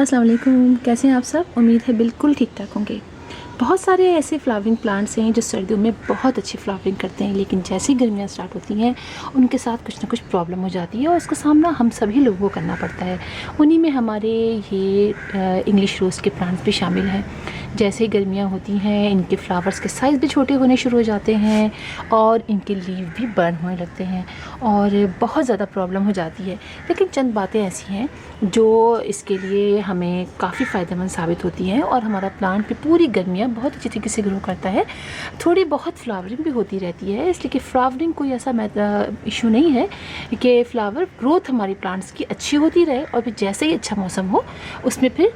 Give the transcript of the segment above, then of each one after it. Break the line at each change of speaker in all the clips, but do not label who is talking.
अस्सलाम वालेकुम, कैसे हैं आप सब। उम्मीद है बिल्कुल ठीक ठाक होंगे। बहुत सारे ऐसे फ्लावरिंग प्लांट्स हैं जो सर्दियों में बहुत अच्छी फ्लावरिंग करते हैं, लेकिन जैसे ही गर्मियाँ स्टार्ट होती हैं उनके साथ कुछ ना कुछ प्रॉब्लम हो जाती है और उसका सामना हम सभी लोगों को करना पड़ता है। उन्हीं में हमारे ये इंग्लिश रोज़ के प्लांट्स भी शामिल हैं। जैसे ही गर्मियाँ होती हैं इनके फ्लावर्स के साइज़ भी छोटे होने शुरू हो जाते हैं और इनके लीव भी बर्न होने लगते हैं और बहुत ज़्यादा प्रॉब्लम हो जाती है। लेकिन चंद बातें ऐसी हैं जो इसके लिए हमें काफ़ी फ़ायदेमंद साबित होती हैं और हमारा प्लांट भी पूरी गर्मियाँ बहुत अच्छी तरीके से ग्रो करता है। थोड़ी बहुत फ्लावरिंग भी होती रहती है, इसलिए कि फ्लावरिंग कोई ऐसा इशू नहीं है कि फ्लावर ग्रोथ हमारी प्लांट्स की अच्छी होती रहे और फिर जैसे ही अच्छा मौसम हो उसमें फिर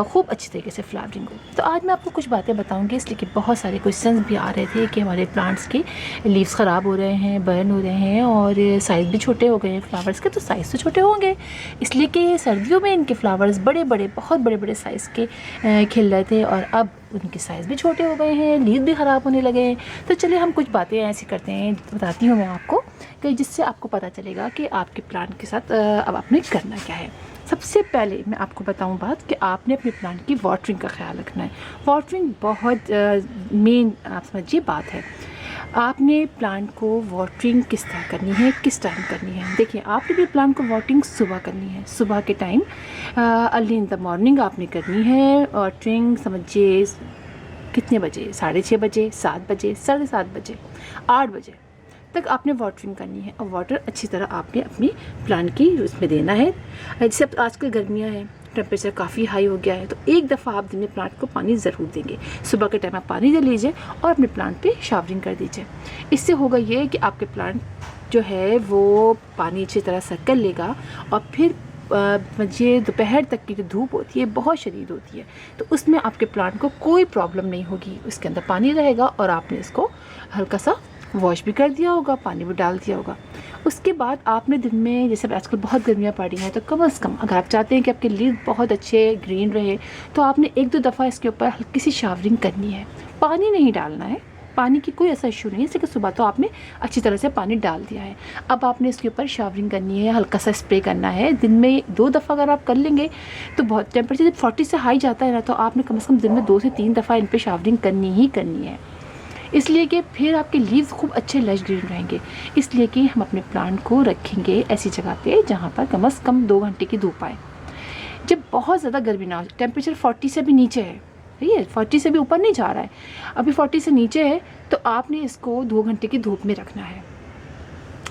खूब अच्छी तरीके से फ्लावरिंग हो। तो आज मैं आपको कुछ बातें बताऊंगी, इसलिए कि बहुत सारे क्वेश्चंस भी आ रहे थे कि हमारे प्लांट्स के लीव्स ख़राब हो रहे हैं, बर्न हो रहे हैं और साइज़ भी छोटे हो गए हैं फ्लावर्स के। तो साइज़ तो छोटे होंगे, इसलिए कि सर्दियों में इनके फ्लावर्स बहुत बड़े बड़े साइज़ के खिल रहे थे और अब उनके साइज़ भी छोटे हो गए हैं, लीव भी ख़राब होने लगे हैं। तो चलिए हम कुछ बातें ऐसी करते हैं, बताती हूँ मैं आपको, कि जिससे आपको पता चलेगा कि आपके प्लांट के साथ अब आपने करना क्या है। सबसे पहले मैं आपको बताऊं बात कि आपने अपने प्लांट की वाटरिंग का ख्याल रखना है। वाटरिंग बहुत मेन आप समझिए बात है। आपने प्लांट को वाटरिंग किस तरह करनी है, किस टाइम करनी है। देखिए, आपने भी प्लांट को वाटरिंग सुबह करनी है, सुबह के time early in the morning आपने करनी है। वाटरिंग समझिए कितने बजे, 6:30 बजे, 7 बजे, 7:30 बजे, 8 बजे तक आपने वाटरिंग करनी है और वाटर अच्छी तरह आपने अपनी प्लांट की उसमें देना है। जैसे आजकल गर्मियाँ हैं, टेम्परेचर काफ़ी हाई हो गया है, तो एक दफ़ा आप दिन में प्लांट को पानी ज़रूर देंगे। सुबह के टाइम आप पानी दे लीजिए और अपने प्लांट पे शावरिंग कर दीजिए। इससे होगा ये कि आपके प्लांट जो है वो पानी अच्छी तरह सक कर लेगा और फिर ये दोपहर तक की जो धूप होती है बहुत शदीद होती है, तो उसमें आपके प्लांट को कोई प्रॉब्लम नहीं होगी। उसके अंदर पानी रहेगा और आपने इसको हल्का सा वॉश भी कर दिया होगा, पानी भी डाल दिया होगा। उसके बाद आपने दिन में, जैसे आजकल बहुत गर्मियाँ पड़ रही हैं, तो कम से कम अगर आप चाहते हैं कि आपके लीव बहुत अच्छे ग्रीन रहे तो आपने 1-2 दफ़ा इसके ऊपर हल्की सी शावरिंग करनी है। पानी नहीं डालना है, पानी की कोई ऐसा इशू नहीं है, इसलिए सुबह तो आपने अच्छी तरह से पानी डाल दिया है। अब आपने इसके ऊपर शावरिंग करनी है, हल्का सा स्प्रे करना है। दिन में 2 दफ़ा अगर आप कर लेंगे तो बहुत, टेम्परेचर जब 40 से हाई जाता है ना, तो आपने कम से कम दिन में 2 से 3 दफ़ा इन पर शावरिंग करनी ही करनी है, इसलिए कि फिर आपके लीव्स खूब अच्छे लश ग्रीन रहेंगे। इसलिए कि हम अपने प्लांट को रखेंगे ऐसी जगह पे जहाँ पर कम से कम 2 घंटे की धूप आए। जब बहुत ज़्यादा गर्मी ना हो, टेम्परेचर 40 से भी नीचे है, ठीक है, 40 से भी ऊपर नहीं जा रहा है, अभी 40 से नीचे है, तो आपने इसको 2 घंटे की धूप में रखना है।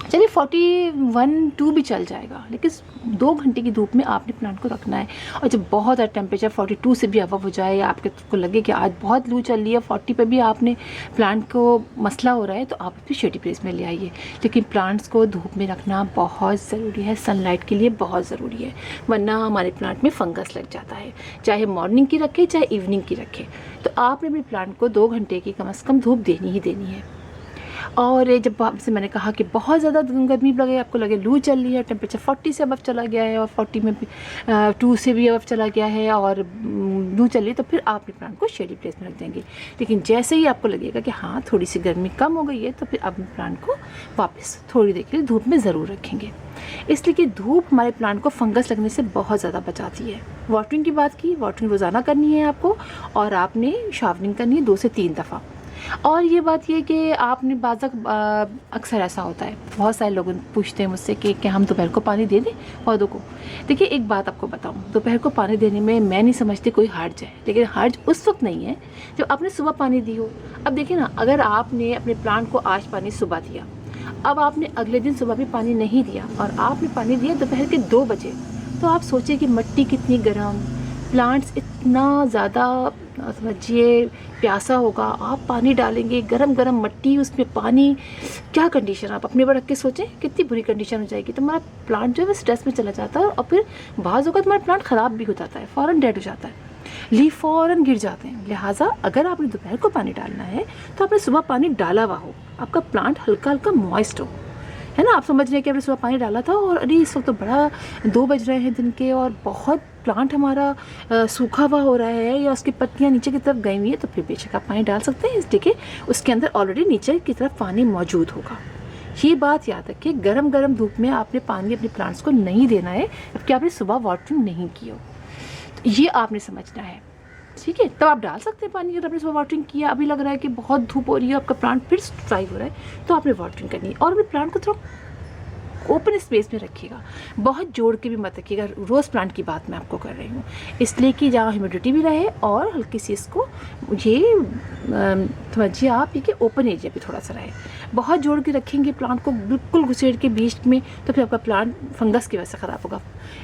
चलिए 41-2 भी चल जाएगा, लेकिन 2 घंटे की धूप में आपने प्लांट को रखना है। और जब बहुत ज़्यादा टेम्परेचर 42 से भी अबव हो जाए, आपको लगे कि आज बहुत लू चल रही है, 40 पे भी आपने प्लांट को मसला हो रहा है, तो आप उसको शेडी प्लेस में ले आइए। लेकिन प्लांट्स को धूप में रखना बहुत ज़रूरी है, सनलाइट के लिए बहुत ज़रूरी है, वरना हमारे प्लांट में फंगस लग जाता है। चाहे मॉर्निंग की रखें चाहे इवनिंग की रखें, तो आपने अपने प्लांट को 2 घंटे की कम से कम धूप देनी ही देनी है। और जब आपसे मैंने कहा कि बहुत ज़्यादा गर्मी लगे, आपको लगे लू चल रही है, टेम्परेचर 40 से अबव चला गया है और 40 में भी 2 से भी अबव चला गया है और लू चल रही है, तो फिर आप अपने प्लांट को शेडी प्लेस में रख देंगे। लेकिन जैसे ही आपको लगेगा कि हाँ थोड़ी सी गर्मी कम हो गई है, तो फिर आप प्लांट को वापस थोड़ी देर के लिए धूप में ज़रूर रखेंगे, इसलिए कि धूप हमारे प्लांट को फंगस लगने से बहुत ज़्यादा बचाती है। वाटरिंग की बात की, वाटरिंग रोज़ाना करनी है आपको और आपने शावरिंग करनी है 2 से 3 दफ़ा। और ये बात ये कि आपने अक्सर ऐसा होता है, बहुत सारे लोग पूछते हैं मुझसे कि क्या हम दोपहर को पानी दे दें पौधों को। देखिए, एक बात आपको बताऊं, दोपहर को पानी देने में मैं नहीं समझती कोई हर्ज है, लेकिन हर्ज उस वक्त नहीं है जब आपने सुबह पानी दी हो। अब देखिए ना, अगर आपने अपने प्लांट को आज पानी सुबह दिया, अब आपने अगले दिन सुबह भी पानी नहीं दिया और आपने पानी दिया दोपहर के 2 बजे, तो आप सोचिए कि मिट्टी कितनी गर्म, प्लांट्स इतना ज़्यादा समझिए प्यासा होगा। आप पानी डालेंगे, गरम गरम मिट्टी, उसमें पानी, क्या कंडीशन, आप अपने पर रख के सोचें कितनी बुरी कंडीशन हो जाएगी। तो हमारा प्लांट जो है स्ट्रेस में चला जाता है और फिर बाज़ होगा तुम्हारा प्लांट ख़राब भी हो जाता है, फ़ौरन डेड हो जाता है, लीफ फ़ौरन गिर जाते हैं। लिहाजा अगर आपने दोपहर को पानी डालना है तो आपने सुबह पानी डाला हुआ हो, आपका प्लांट हल्का हल्का मॉइस्ट हो, है ना। आप समझ रहे हैं कि आपने सुबह पानी डाला था और अरे इस वक्त तो बड़ा 2 बज रहे हैं दिन के और बहुत प्लांट हमारा सूखा हुआ हो रहा है या उसकी पत्तियां नीचे की तरफ गई हुई है, तो फिर बेशक आप पानी डाल सकते हैं, इसलिए कि उसके अंदर ऑलरेडी नीचे की तरफ पानी मौजूद होगा। ये बात याद रखिए, गरम गरम धूप में आपने पानी अपने प्लांट्स को नहीं देना है जबकि आपने सुबह वाटरिंग नहीं की हो। ये आपने समझना है, ठीक है। तब आप डाल सकते हैं पानी। अगर आपने सुबह वाटरिंग किया, अभी लग रहा है कि बहुत धूप हो रही है, आपका प्लांट फिर ड्राई हो रहा है, तो आपने वाटरिंग करनी है। और अपने प्लांट को थोड़ा ओपन स्पेस में रखिएगा, बहुत जोड़ के भी मत रखिएगा। रोज़ प्लांट की बात मैं आपको कर रही हूँ, इसलिए कि जहाँ ह्यूमिडिटी भी रहे और हल्की सी इसको ये समझिए आप ये कि ओपन एरिया भी थोड़ा सा रहे। बहुत जोड़ के रखेंगे प्लांट को बिल्कुल घुसेड़ के बीच में, तो फिर आपका प्लांट फंगस की वजह से ख़राब होगा।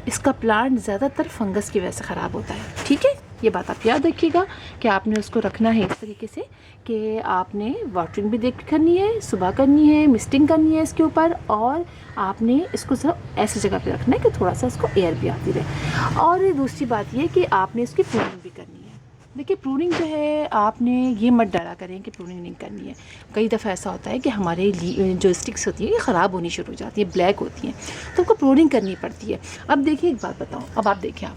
इसका प्लांट ज़्यादातर फंगस की वजह से ख़राब होता है, ठीक है। ये बात आप याद रखिएगा कि आपने उसको रखना है इस तरीके से कि आपने वाटरिंग भी देख करनी है, सुबह करनी है, मिस्टिंग करनी है इसके ऊपर, और आपने इसको सिर्फ ऐसी जगह पे रखना है कि थोड़ा सा इसको एयर भी आती रहे। और दूसरी बात ये कि आपने इसकी प्रूनिंग भी करनी है। देखिए प्रूनिंग जो है आपने ये मत डरा करें कि प्रूनिंग नहीं करनी है। कई दफ़ा ऐसा होता है कि हमारे जो स्टिक्स होती हैं ये ख़राब होनी शुरू हो जाती है, ब्लैक होती हैं, तो आपको प्रूनिंग करनी पड़ती है। अब देखिए एक बात बताऊँ, अब आप देखें आप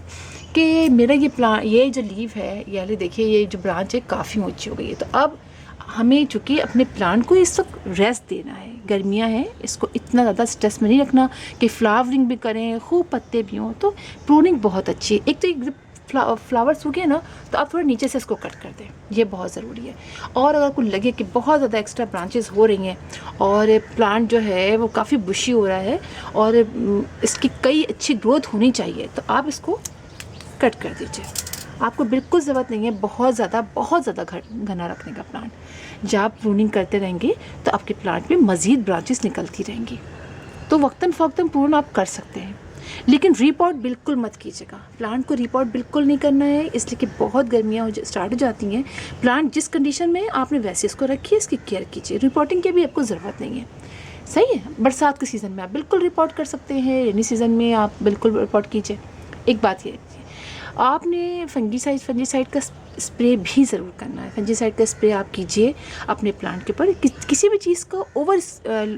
कि मेरा ये जो लीव है, ये वाली देखिए ये जो ब्रांच है काफ़ी ऊंची हो गई है। तो अब हमें चूँकि अपने प्लांट को इस वक्त रेस्ट देना है, गर्मियां हैं, इसको इतना ज़्यादा स्ट्रेस में नहीं रखना कि फ्लावरिंग भी करें, खूब पत्ते भी हों। तो प्रूनिंग बहुत अच्छी है। एक तो एक फ्लावर सूखे ना, तो आप थोड़ा नीचे से इसको कट कर दें, ये बहुत ज़रूरी है। और अगर आपको लगे कि बहुत ज़्यादा एक्स्ट्रा ब्रांचेस हो रही हैं और प्लांट जो है वो काफ़ी बुशी हो रहा है और इसकी कई अच्छी ग्रोथ होनी चाहिए, तो आप इसको कट कर दीजिए। आपको बिल्कुल ज़रूरत नहीं है बहुत ज़्यादा घना रखने का प्लांट। जब आप प्रूनिंग करते रहेंगे तो आपके प्लांट में मज़ीद ब्रांचेस निकलती रहेंगी। तो वक्तन फ़वक्तन प्रून आप कर सकते हैं, लेकिन रिपोर्ट बिल्कुल मत कीजिएगा। प्लांट को रिपोर्ट बिल्कुल नहीं करना है, इसलिए कि बहुत गर्मियाँ स्टार्ट हो जाती हैं। प्लांट जिस कंडीशन में आपने वैसे इसको रखिए, इसकी केयर कीजिए। रिपोर्टिंग की भी आपको ज़रूरत नहीं है, सही है। बरसात के सीज़न में आप बिल्कुल रिपोर्ट कर सकते हैं, रेनी सीज़न में आप बिल्कुल रिपोर्ट कीजिए। एक बात ये आपने फंजीसाइड का स्प्रे भी ज़रूर करना है। फंजीसाइड का स्प्रे आप कीजिए अपने प्लांट के ऊपर। किसी भी चीज़ को ओवर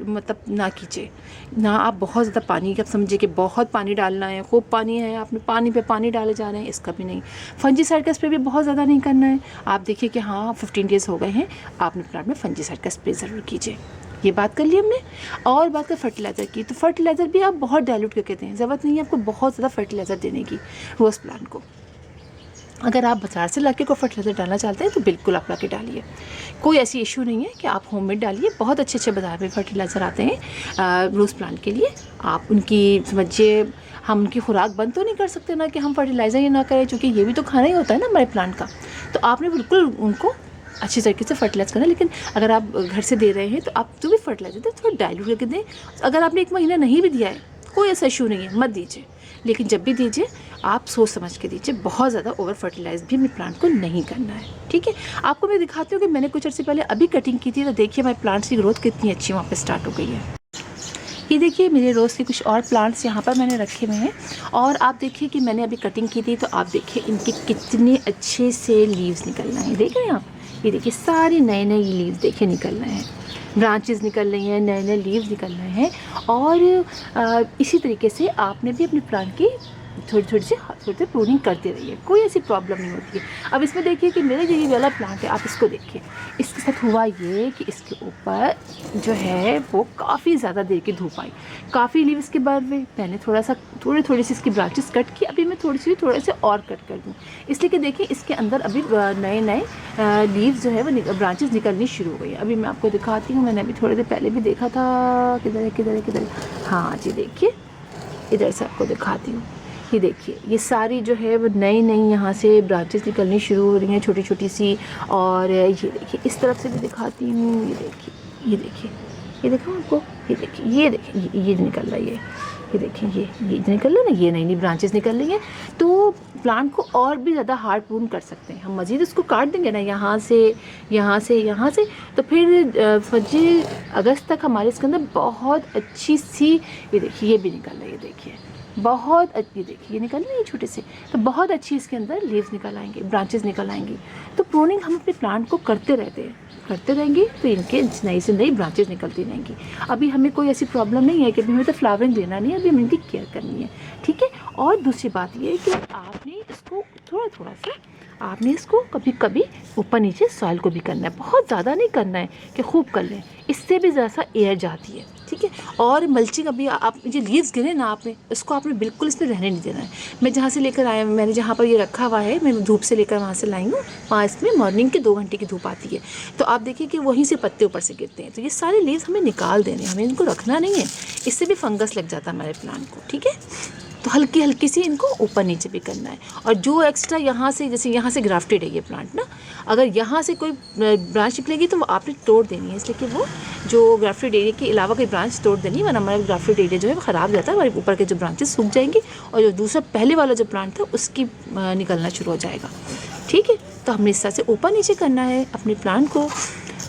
मतलब ना कीजिए ना। आप बहुत ज़्यादा पानी का समझिए कि बहुत पानी डालना है, खूब पानी है, आपने पानी पे पानी डाले जा रहे हैं, इसका भी नहीं। फंजीसाइड का स्प्रे भी बहुत ज़्यादा नहीं करना है। आप देखिए कि हाँ 15 डेज़ हो गए हैं, आपने प्लांट में फंजीसाइड का स्प्रे ज़रूर कीजिए। ये बात कर ली हमने। और बात कर फर्टिलाइज़र की, तो फर्टिलाइज़र भी आप बहुत डाइल्यूट करके दें। ज़रूरत नहीं है आपको बहुत ज़्यादा फर्टिलाइज़र देने की रोज़ प्लांट को। अगर आप बाज़ार से लाके कोई फर्टिलाइज़र डालना चाहते हैं तो बिल्कुल आप लाके डालिए, कोई ऐसी इशू नहीं है कि आप होममेड डालिए। बहुत अच्छे बाज़ार में फर्टिलाइज़र आते हैं रोज़ प्लांट के लिए। आप उनकी समझिए, हम उनकी खुराक बंद तो नहीं कर सकते ना कि हम फर्टिलाइज़र ही ना करें, क्योंकि ये भी तो खाना ही होता है ना हमारे प्लांट का। तो आपने बिल्कुल उनको अच्छी तरीके से फर्टिलाइज़ करना। लेकिन अगर आप घर से दे रहे हैं तो आप जो भी फर्टिलाइज़र दें थोड़ा डाइल्यूट करके दें। अगर आपने 1 महीना नहीं भी दिया है कोई ऐसा इशू नहीं है, मत दीजिए। लेकिन जब भी दीजिए आप सोच समझ के दीजिए, बहुत ज़्यादा ओवर फर्टिलाइज भी अपने प्लांट को नहीं करना है, ठीक है। आपको मैं दिखाती हूँ कि मैंने कुछ अर्से पहले अभी कटिंग की थी, तो देखिए हमारे प्लांट्स की ग्रोथ कितनी अच्छी वहाँ पे स्टार्ट हो गई है। ये देखिए मेरे रोज़ के कुछ और प्लांट्स यहाँ पर मैंने रखे हुए हैं। और आप देखिए कि मैंने अभी कटिंग की थी, तो आप देखिए इनके कितने अच्छे से लीव्स निकल रहे हैं। देख रहे हैं आप, ये देखिए सारे नए लीव्स देखिए निकल रहे हैं, ब्रांचेस निकल रही हैं, नए लीव्स निकल रहे हैं। और इसी तरीके से आपने भी अपने प्लांट की थोड़ी सी प्रूनिंग करते रहिए, कोई ऐसी प्रॉब्लम नहीं होती है। अब इसमें देखिए कि मेरे जो ये वाला प्लांट है, आप इसको देखिए, इसके साथ हुआ ये कि इसके ऊपर जो है वो काफ़ी ज़्यादा देर की धूप आई, काफ़ी लीव्स के बाद में मैंने थोड़ी सी इसकी ब्रांचेस कट की। अभी मैं थोड़े से और कट कर दूँ, इसलिए कि देखिए इसके अंदर अभी नए लीव्स जो है वो ब्रांचेस निकलनी शुरू हो गई है। अभी मैं आपको दिखाती हूँ, मैंने अभी थोड़ी देर पहले भी देखा था। किधर, हाँ जी देखिए, इधर से आपको दिखाती हूँ। ये देखिए ये सारी जो है वो नई यहाँ से ब्रांचेस निकलनी शुरू हो रही हैं, छोटी सी। और ये देखिए इस तरफ से भी दिखाती हूँ, ये देखो आपको, ये निकल रही है, ये देखिए ये निकल रहा है ना, ये नई ब्रांचेस निकल रही हैं। तो प्लांट को और भी ज़्यादा हार्ड प्रून कर सकते हैं हम। मज़ीद इसको काट देंगे ना यहाँ से, तो फिर समझिए अगस्त तक हमारे इसके अंदर बहुत अच्छी सी, ये देखिए ये भी निकल रही है, देखिए बहुत अच्छी, देखिए ये निकल रही है छोटे से, तो बहुत अच्छी इसके अंदर लीव्स निकल आएंगे, ब्रांचेस निकल आएंगी। तो प्रूनिंग हम अपने प्लांट को करते रहेंगे तो इनके नई से नई ब्रांचेस निकलती रहेंगी। अभी हमें कोई ऐसी प्रॉब्लम नहीं है कि अभी हमें तो फ्लावरिंग देना नहीं है, अभी हमें इनकी केयर करनी है, ठीक है। और दूसरी बात ये है कि आपने इसको थोड़ा सा आपने इसको कभी ऊपर नीचे सॉइल को भी करना है, बहुत ज़्यादा नहीं करना है कि खूब कर लें, इससे भी ज़रा सा एयर जाती है, ठीक है। और मल्चिंग अभी आप जो लीव्स गिरे ना आपने, उसको आपने बिल्कुल इसमें रहने नहीं देना है। मैं जहाँ से लेकर आया, मैंने जहाँ पर ये रखा हुआ है, मैं धूप से लेकर वहाँ से लाई हूँ, वहाँ इसमें मॉर्निंग के 2 घंटे की धूप आती है। तो आप देखिए कि वहीं से पत्ते ऊपर से गिरते हैं। तो ये सारे लीव्स हमें निकाल देने, हमें इनको रखना नहीं है, इससे भी फंगस लग जाता है हमारे प्लांट को, ठीक है। तो हल्की हल्की सी इनको ऊपर नीचे भी करना है। और जो एक्स्ट्रा यहाँ से, जैसे यहाँ से ग्राफ्टेड है ये प्लांट ना, अगर यहाँ से कोई ब्रांच निकलेगी तो वो आपने तोड़ देनी है, इसलिए कि वो जो ग्राफ्टेड एरिया के अलावा कोई ब्रांच तोड़ देनी है, वरना हमारा ग्राफ्टेड एरिया जो है वो ख़राब हो जाता है, हमारे ऊपर के जो ब्रांचेस सूख जाएंगी और जो दूसरा पहले वाला जो प्लांट था उसकी निकलना शुरू हो जाएगा, ठीक है। तो हमने इस तरह से ऊपर नीचे करना है अपने प्लांट को।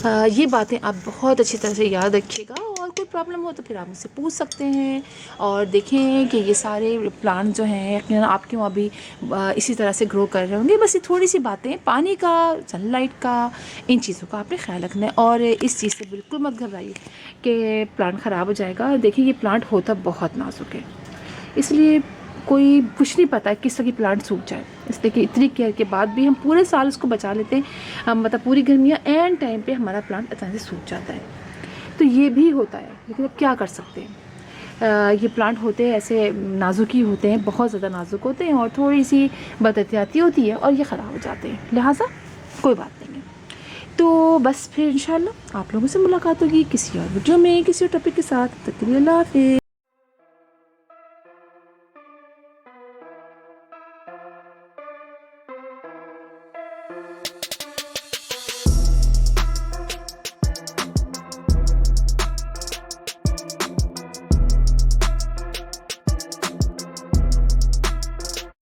ये बातें आप बहुत अच्छी तरह से याद रखिएगा, और कोई प्रॉब्लम हो तो फिर आप मुझसे पूछ सकते हैं। और देखें कि ये सारे प्लांट जो हैं यकीनन आपके वहाँ भी इसी तरह से ग्रो कर रहे होंगे। बस ये थोड़ी सी बातें, पानी का, सनलाइट का, इन चीज़ों का आपने ख्याल रखना है। और इस चीज़ से बिल्कुल मत घबराइए कि प्लांट ख़राब हो जाएगा। देखिए ये प्लांट होता बहुत नाजुक है, इसलिए कोई कुछ नहीं पता है किस तरह की प्लांट सूख जाए, इसलिए कि इतनी केयर के बाद भी हम पूरे साल उसको बचा लेते हैं। मतलब पूरी गर्मियाँ एंड टाइम पे हमारा प्लांट अचानक से सूख जाता है, तो ये भी होता है। लेकिन अब क्या कर सकते हैं, ये प्लांट होते हैं ऐसे नाजुक ही होते हैं, बहुत ज़्यादा नाजुक होते हैं, और थोड़ी सी बदएहतियाती होती है और ये ख़राब हो जाते हैं, लिहाजा कोई बात नहीं है। तो बस फिर इंशाल्लाह आप लोगों से मुलाकात होगी किसी और वीडियो में, किसी और टॉपिक के साथ। तब तक के लिए अल्लाह हाफ़िज़।